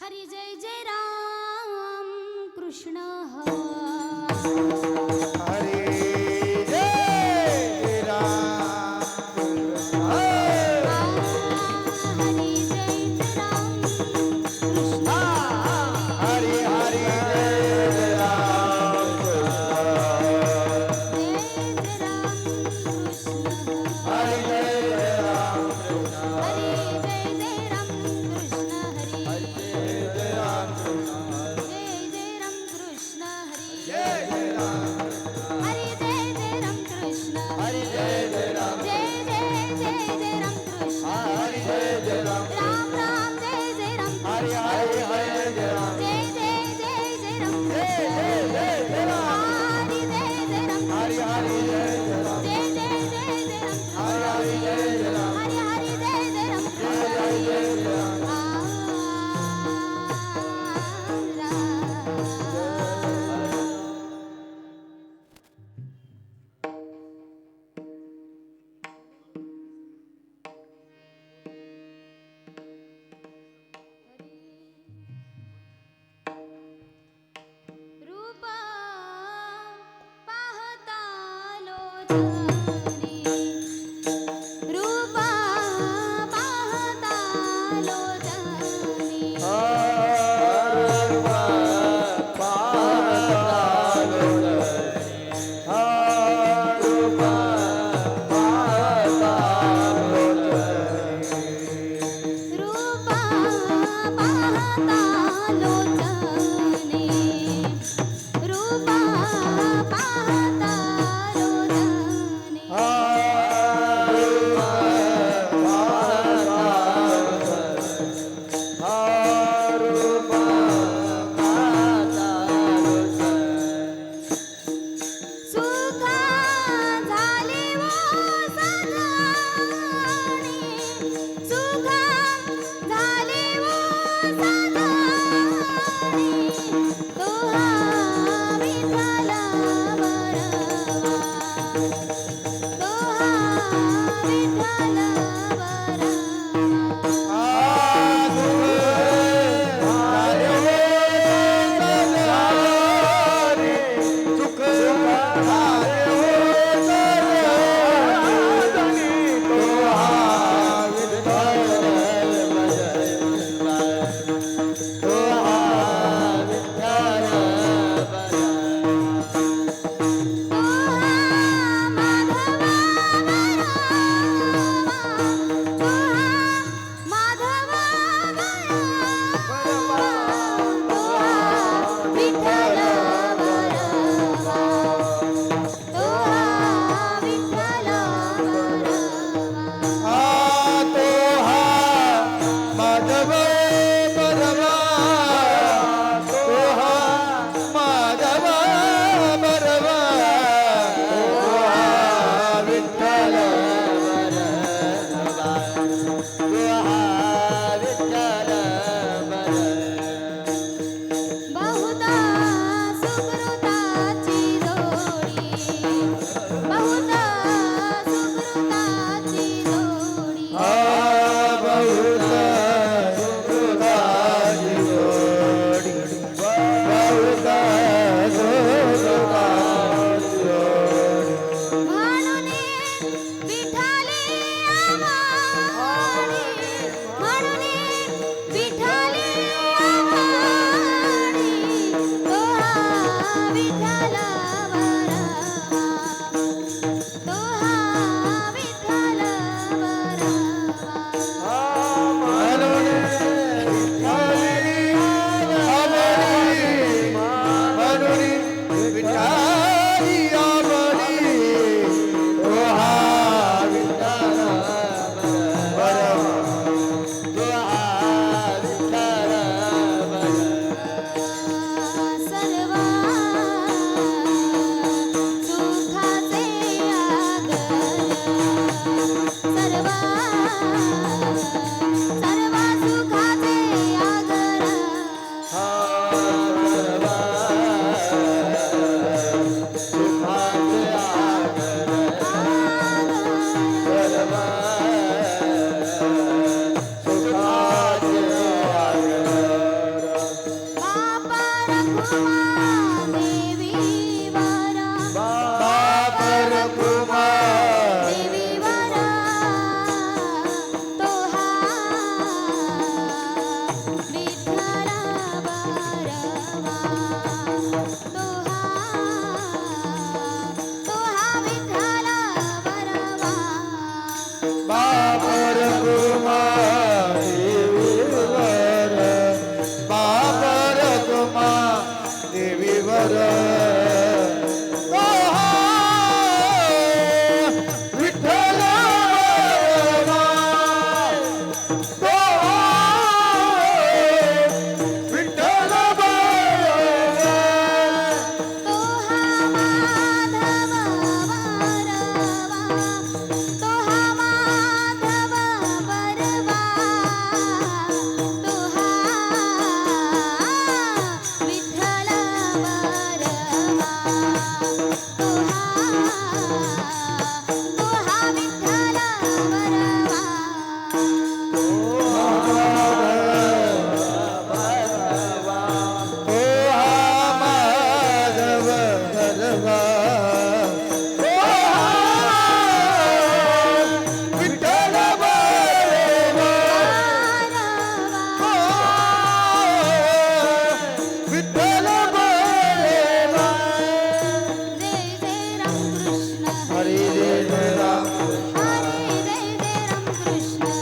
हरी जय जय राम कृष्ण हरे जय राम हरी जय जय राम कृष्ण हरे हरे जय राम जय जय राम कृष्ण हरे जय राम हरी जय जय राम कृष्ण हरी जय राम जय जय राम कृष्ण हरी जय राम हरी जय जय राम कृष्ण हरे जय राम जय जय जय जय राम कृष्ण हरे जय राम राम राम जय जय राम हरे कृष्ण हरे हरे जय राम जय जय जय जय राम कृष्ण जय राम हरी जय जय राम हरे हरे जय राम जय जय जय जय राम हरे हरे जय राम हरी हरी जय जय राम जय राम रूप पाहता लोचनी रूप पाहता लोचनी रूप पाहता लोचनी रूप पाहता लोचनी सुखा झाले वो साधणी सुखा झाले वो साधणी तो हा विठ्ठल बरवा तो हा विठ्ठल बरवा तो हा माधवा बरवा बापर कुमारी वर बापर कुमारी वर विठ्ठल विठ्ठल तो हा माधव वरवा तो हा माधव वरवा तो हा विठ्ठल वरवा तो हा विठ्ठल जय जय राम कृष्ण हरे जय जय राम कृष्ण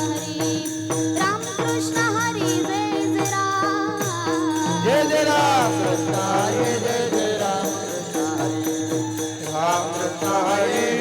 हरे राम कृष्ण हरे